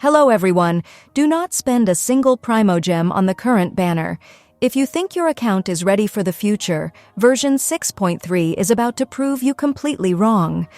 Hello everyone, do not spend a single Primogem on the current banner. If you think your account is ready for the future, version 6.3 is about to prove you completely wrong.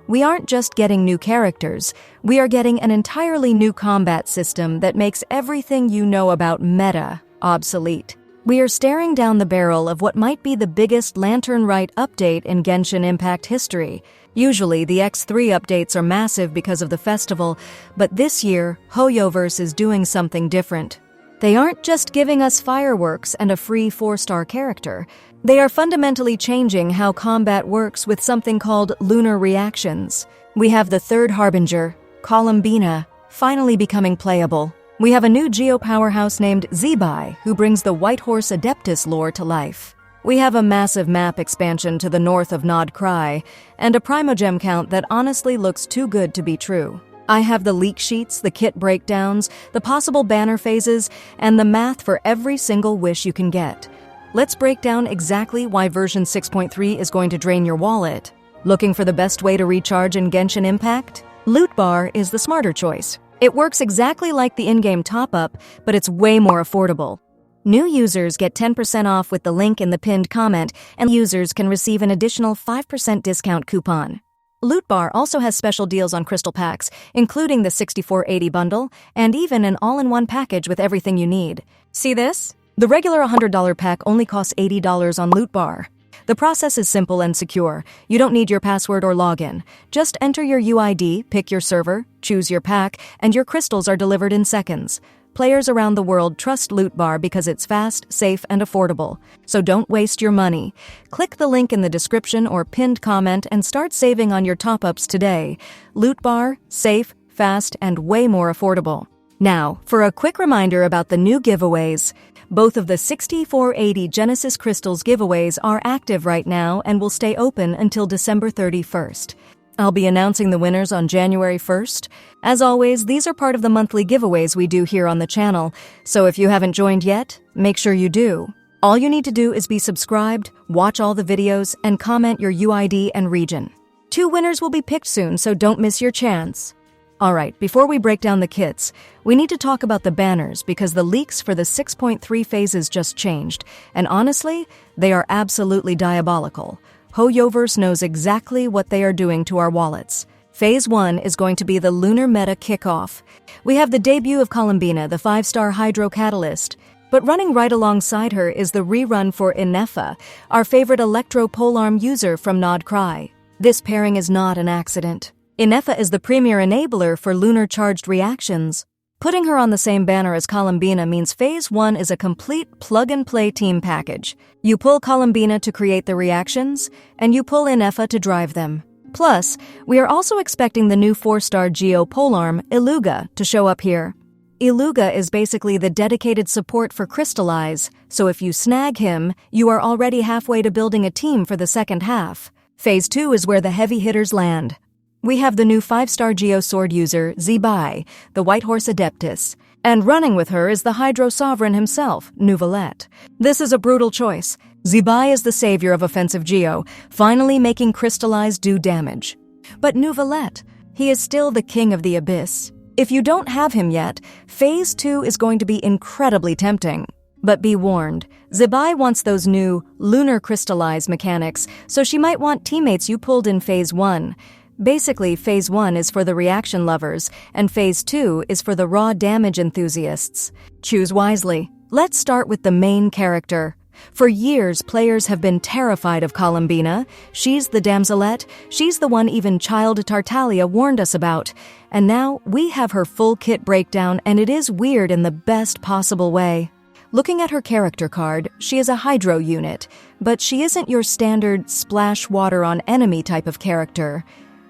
We aren't just getting new characters, we are getting an entirely new combat system that makes everything you know about meta obsolete. We are staring down the barrel of what might be the biggest Lantern Rite update in Genshin Impact history. Usually, the X3 updates are massive because of the festival, but this year, HoYoverse is doing something different. They aren't just giving us fireworks and a free 4-star character. They are fundamentally changing how combat works with something called Lunar Reactions. We have the Third Harbinger, Columbina, finally becoming playable. We have a new Geo powerhouse named Zibai, who brings the White Horse Adeptus lore to life. We have a massive map expansion to the north of Nod Krai, and a Primogem count that honestly looks too good to be true. I have the leak sheets, the kit breakdowns, the possible banner phases, and the math for every single wish you can get. Let's break down exactly why version 6.3 is going to drain your wallet. Looking for the best way to recharge in Genshin Impact? Loot Bar is the smarter choice. It works exactly like the in-game top-up, but it's way more affordable. New users get 10% off with the link in the pinned comment, and users can receive an additional 5% discount coupon. Loot Bar also has special deals on crystal packs, including the 6480 bundle, and even an all-in-one package with everything you need. See this? The regular $100 pack only costs $80 on Loot Bar. The process is simple and secure. You don't need your password or login. Just enter your UID, pick your server, choose your pack, and your crystals are delivered in seconds. Players around the world trust Loot Bar because it's fast, safe, and affordable. So don't waste your money. Click the link in the description or pinned comment and start saving on your top-ups today. Loot Bar, safe, fast, and way more affordable. Now, for a quick reminder about the new giveaways. Both of the 6480 Genesis Crystals giveaways are active right now and will stay open until December 31st. I'll be announcing the winners on January 1st. As always, these are part of the monthly giveaways we do here on the channel, so if you haven't joined yet, make sure you do. All you need to do is be subscribed, watch all the videos, and comment your UID and region. 2 winners will be picked soon, so don't miss your chance. Alright, before we break down the kits, we need to talk about the banners because the leaks for the 6.3 phases just changed, and honestly, they are absolutely diabolical. HoYoverse knows exactly what they are doing to our wallets. Phase 1 is going to be the Lunar Meta kickoff. We have the debut of Columbina, the 5-star Hydro Catalyst. But running right alongside her is the rerun for Inefa, our favorite Electro Polearm user from Nod Krai. This pairing is not an accident. Inefa is the premier enabler for Lunar Charged Reactions. Putting her on the same banner as Columbina means Phase 1 is a complete plug-and-play team package. You pull Columbina to create the reactions, and you pull Inefa to drive them. Plus, we are also expecting the new 4-star Geo Polearm, Iluga, to show up here. Iluga is basically the dedicated support for Crystallize, so if you snag him, you are already halfway to building a team for the second half. Phase 2 is where the heavy hitters land. We have the new 5-star Geo Sword user, Zibai, the White Horse Adeptus, and running with her is the Hydro Sovereign himself, Nouvellette. This is a brutal choice. Zibai is the savior of offensive Geo, finally making Crystallize do damage. But Nouvellette, he is still the king of the Abyss. If you don't have him yet, Phase 2 is going to be incredibly tempting. But be warned, Zibai wants those new Lunar Crystallize mechanics, so she might want teammates you pulled in Phase 1. Basically, Phase 1 is for the reaction lovers, and Phase 2 is for the raw damage enthusiasts. Choose wisely. Let's start with the main character. For years, players have been terrified of Columbina. She's the damselette. She's the one even Child Tartaglia warned us about. And now, we have her full kit breakdown, and it is weird in the best possible way. Looking at her character card, she is a Hydro unit, but she isn't your standard splash water on enemy type of character.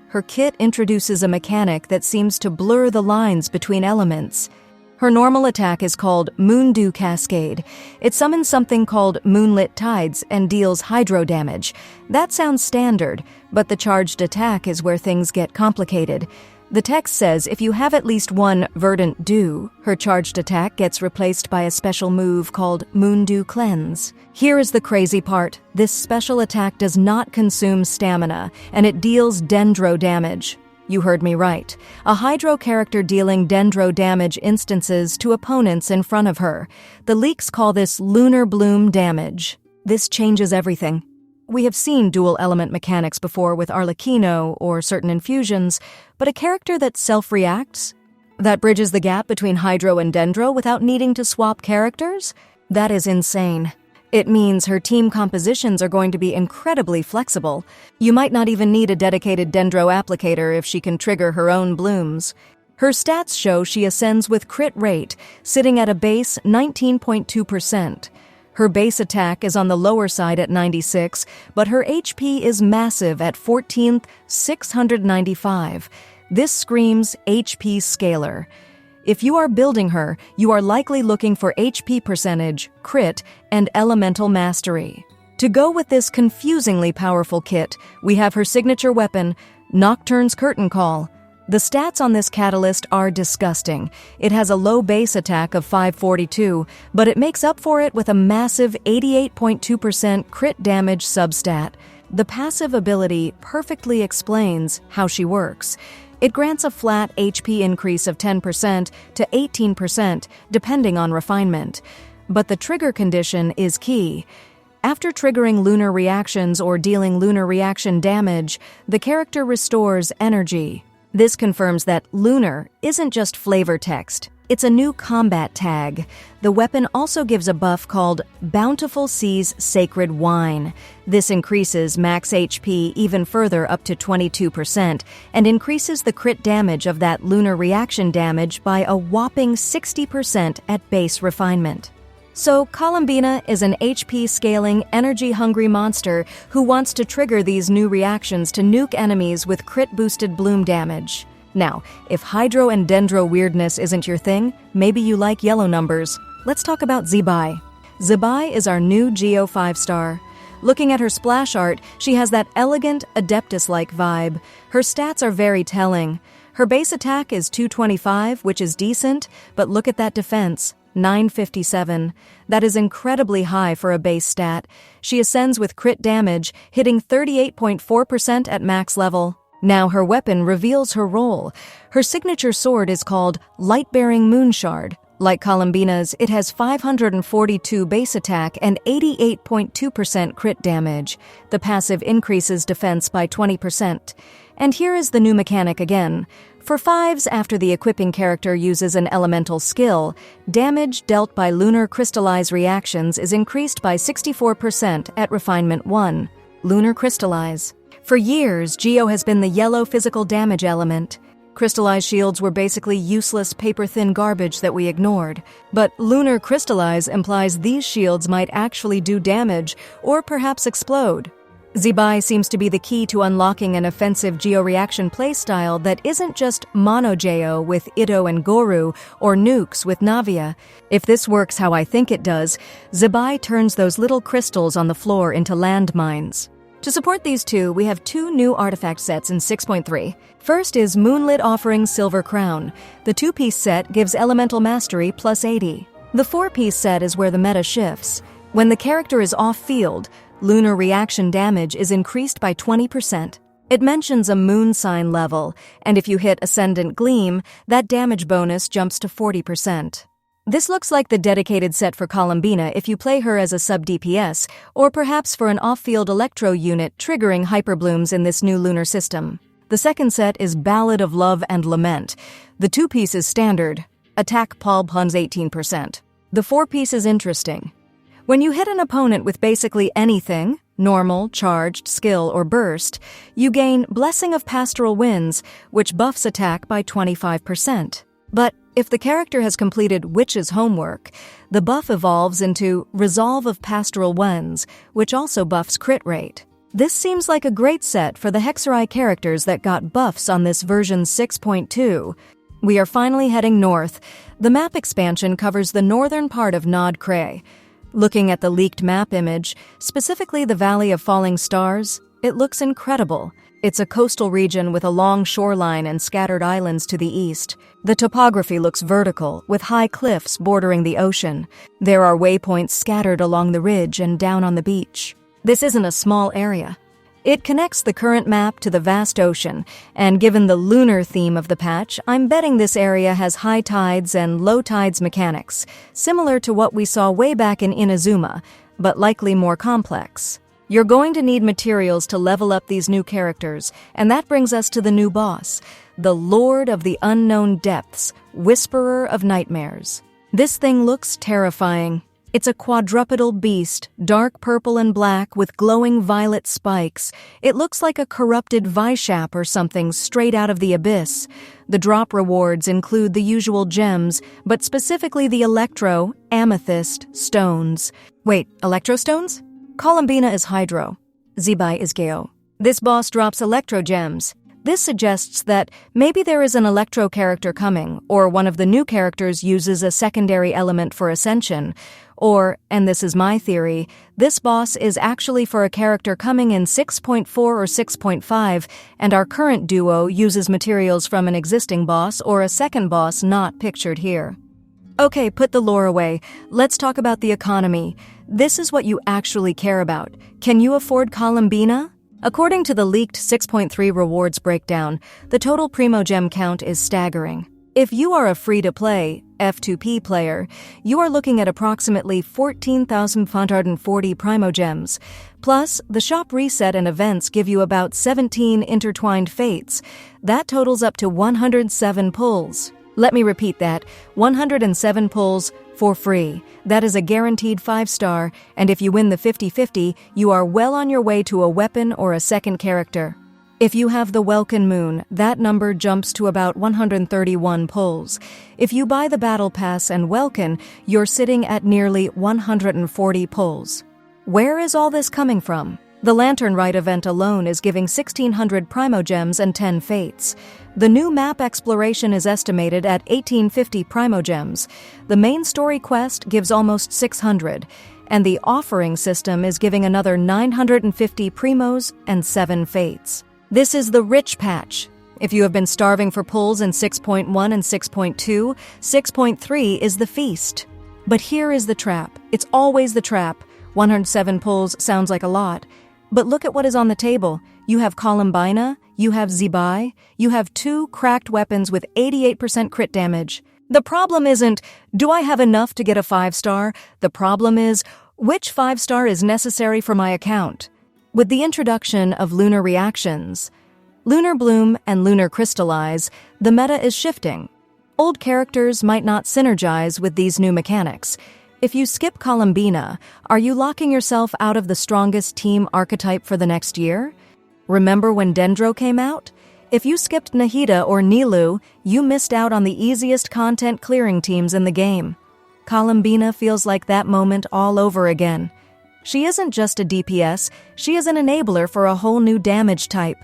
Her kit introduces a mechanic that seems to blur the lines between elements. Her normal attack is called Moondew Cascade. It summons something called Moonlit Tides and deals hydro damage. That sounds standard, but the charged attack is where things get complicated. The text says if you have at least one Verdant Dew, her charged attack gets replaced by a special move called Moondew Cleanse. Here is the crazy part. This special attack does not consume stamina, and it deals dendro damage. You heard me right. A Hydro character dealing Dendro damage instances to opponents in front of her. The leaks call this Lunar Bloom damage. This changes everything. We have seen dual element mechanics before with Arlecchino or certain infusions, but a character that self-reacts? That bridges the gap between Hydro and Dendro without needing to swap characters? That is insane. It means her team compositions are going to be incredibly flexible. You might not even need a dedicated Dendro applicator if she can trigger her own blooms. Her stats show she ascends with crit rate, sitting at a base 19.2%. Her base attack is on the lower side at 96, but her HP is massive at 14th, 695. This screams HP scaler. If you are building her, you are likely looking for HP percentage, crit, and elemental mastery. To go with this confusingly powerful kit, we have her signature weapon, Nocturne's Curtain Call. The stats on this catalyst are disgusting. It has a low base attack of 542, but it makes up for it with a massive 88.2% crit damage substat. The passive ability perfectly explains how she works. It grants a flat HP increase of 10% to 18%, depending on refinement. But the trigger condition is key. After triggering Lunar Reactions or dealing Lunar Reaction damage, the character restores energy. This confirms that Lunar isn't just flavor text. It's a new combat tag. The weapon also gives a buff called Bountiful Sea's Sacred Wine. This increases max HP even further up to 22% and increases the crit damage of that Lunar Reaction damage by a whopping 60% at base refinement. So Columbina is an HP-scaling, energy-hungry monster who wants to trigger these new reactions to nuke enemies with crit-boosted bloom damage. Now, if Hydro and Dendro weirdness isn't your thing, maybe you like yellow numbers. Let's talk about Zibai. Zibai is our new Geo 5-star. Looking at her splash art, she has that elegant, Adeptus-like vibe. Her stats are very telling. Her base attack is 225, which is decent, but look at that defense. 957. That is incredibly high for a base stat. She ascends with crit damage, hitting 38.4% at max level. Now her weapon reveals her role. Her signature sword is called Light-Bearing Moonshard. Like Columbina's, it has 542 base attack and 88.2% crit damage. The passive increases defense by 20%. And here is the new mechanic again. For 5s after the equipping character uses an elemental skill, damage dealt by Lunar Crystallize reactions is increased by 64% at Refinement 1. Lunar Crystallize. For years, Geo has been the yellow physical damage element. Crystallized shields were basically useless paper-thin garbage that we ignored. But Lunar Crystallize implies these shields might actually do damage, or perhaps explode. Zibai seems to be the key to unlocking an offensive Geo-reaction playstyle that isn't just mono-Geo with Itto and Goru, or nukes with Navia. If this works how I think it does, Zibai turns those little crystals on the floor into landmines. To support these two, we have 2 new artifact sets in 6.3. First is Moonlit Offering Silver Crown. The 2-piece set gives Elemental Mastery plus 80. The 4-piece set is where the meta shifts. When the character is off-field, Lunar Reaction damage is increased by 20%. It mentions a moon sign level, and if you hit Ascendant Gleam, that damage bonus jumps to 40%. This looks like the dedicated set for Columbina if you play her as a sub-DPS, or perhaps for an off-field Electro unit triggering hyperblooms in this new lunar system. The second set is Ballad of Love and Lament. The 2-piece is standard. Attack Paul Pun's 18%. The 4-piece is interesting. When you hit an opponent with basically anything, normal, charged, skill, or burst, you gain Blessing of Pastoral Winds, which buffs attack by 25%. But if the character has completed Witch's homework, the buff evolves into Resolve of Pastoral Winds, which also buffs crit rate. This seems like a great set for the Hexerai characters that got buffs on this version 6.2. We are finally heading north. The map expansion covers the northern part of Nod Krai. Looking at the leaked map image, specifically the Valley of Falling Stars, it looks incredible. It's a coastal region with a long shoreline and scattered islands to the east. The topography looks vertical, with high cliffs bordering the ocean. There are waypoints scattered along the ridge and down on the beach. This isn't a small area. It connects the current map to the vast ocean, and given the lunar theme of the patch, I'm betting this area has high tides and low tides mechanics, similar to what we saw way back in Inazuma, but likely more complex. You're going to need materials to level up these new characters, and that brings us to the new boss, the Lord of the Unknown Depths, Whisperer of Nightmares. This thing looks terrifying. It's a quadrupedal beast, dark purple and black with glowing violet spikes. It looks like a corrupted Vishap or something straight out of the abyss. The drop rewards include the usual gems, but specifically the Electro, Amethyst, stones. Wait, Electro stones? Columbina is Hydro. Zibai is Geo. This boss drops Electro gems. This suggests that maybe there is an Electro character coming, or one of the new characters uses a secondary element for Ascension. Or, and this is my theory, this boss is actually for a character coming in 6.4 or 6.5, and our current duo uses materials from an existing boss or a second boss not pictured here. Okay, put the lore away. Let's talk about the economy. This is what you actually care about. Can you afford Columbina? According to the leaked 6.3 rewards breakdown, the total Primogem count is staggering. If you are a free-to-play, F2P player, you are looking at approximately 14,540 Primogems. Plus, the shop reset and events give you about 17 intertwined fates. That totals up to 107 pulls. Let me repeat that, 107 pulls for free. That is a guaranteed 5-star, and if you win the 50-50, you are well on your way to a weapon or a second character. If you have the Welkin Moon, that number jumps to about 131 pulls. If you buy the Battle Pass and Welkin, you're sitting at nearly 140 pulls. Where is all this coming from? The Lantern Rite event alone is giving 1,600 Primogems and 10 fates. The new map exploration is estimated at 1,850 Primogems. The main story quest gives almost 600, and the offering system is giving another 950 Primos and 7 fates. This is the rich patch. If you have been starving for pulls in 6.1 and 6.2, 6.3 is the feast. But here is the trap. It's always the trap. 107 pulls sounds like a lot. But look at what is on the table. You have Columbina, you have Zibai, you have 2 cracked weapons with 88% crit damage. The problem isn't, do I have enough to get a 5-star? The problem is, which 5-star is necessary for my account? With the introduction of Lunar Reactions, Lunar Bloom and Lunar Crystallize, the meta is shifting. Old characters might not synergize with these new mechanics. If you skip Columbina, are you locking yourself out of the strongest team archetype for the next year? Remember when Dendro came out? If you skipped Nahida or Nilu, you missed out on the easiest content clearing teams in the game. Columbina feels like that moment all over again. She isn't just a DPS, she is an enabler for a whole new damage type.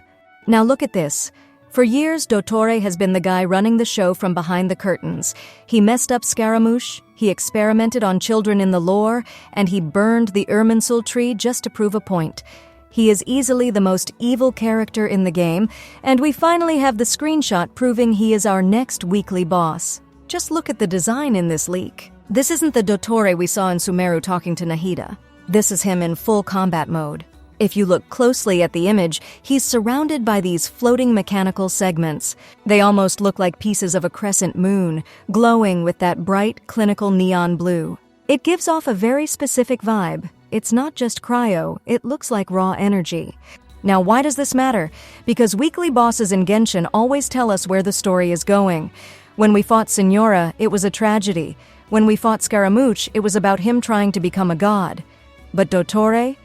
Now look at this. For years, Dottore has been the guy running the show from behind the curtains. He messed up Scaramouche, he experimented on children in the lore, and he burned the Irminsul tree just to prove a point. He is easily the most evil character in the game, and we finally have the screenshot proving he is our next weekly boss. Just look at the design in this leak. This isn't the Dottore we saw in Sumeru talking to Nahida. This is him in full combat mode. If you look closely at the image, he's surrounded by these floating mechanical segments. They almost look like pieces of a crescent moon, glowing with that bright, clinical neon blue. It gives off a very specific vibe. It's not just cryo, it looks like raw energy. Now, why does this matter? Because weekly bosses in Genshin always tell us where the story is going. When we fought Signora, it was a tragedy. When we fought Scaramouche, it was about him trying to become a god. But Dottore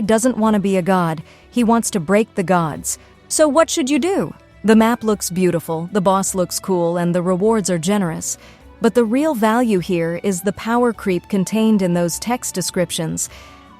doesn't want to be a god. He wants to break the gods. So what should you do? The map looks beautiful, the boss looks cool, and the rewards are generous. But the real value here is the power creep contained in those text descriptions.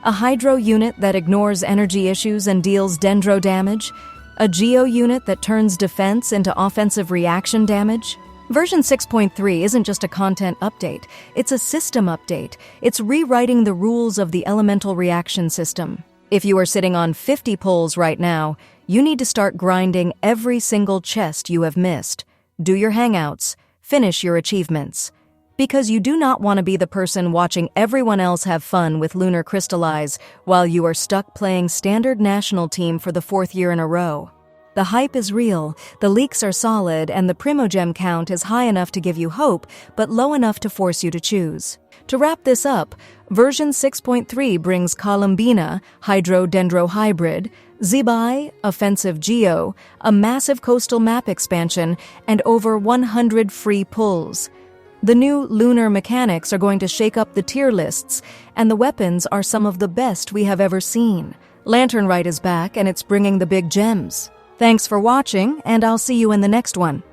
A Hydro unit that ignores energy issues and deals Dendro damage. A Geo unit that turns defense into offensive reaction damage. Version 6.3 isn't just a content update, it's a system update. It's rewriting the rules of the elemental reaction system. If you are sitting on 50 pulls right now, you need to start grinding every single chest you have missed. Do your hangouts, finish your achievements. Because you do not want to be the person watching everyone else have fun with Lunar Crystallize while you are stuck playing standard national team for the 4th year in a row. The hype is real, the leaks are solid, and the Primogem count is high enough to give you hope, but low enough to force you to choose. To wrap this up, version 6.3 brings Columbina, Hydro-Dendro Hybrid, Zibai, Offensive Geo, a massive coastal map expansion, and over 100 free pulls. The new lunar mechanics are going to shake up the tier lists, and the weapons are some of the best we have ever seen. Lantern Rite is back, and it's bringing the big gems. Thanks for watching, and I'll see you in the next one.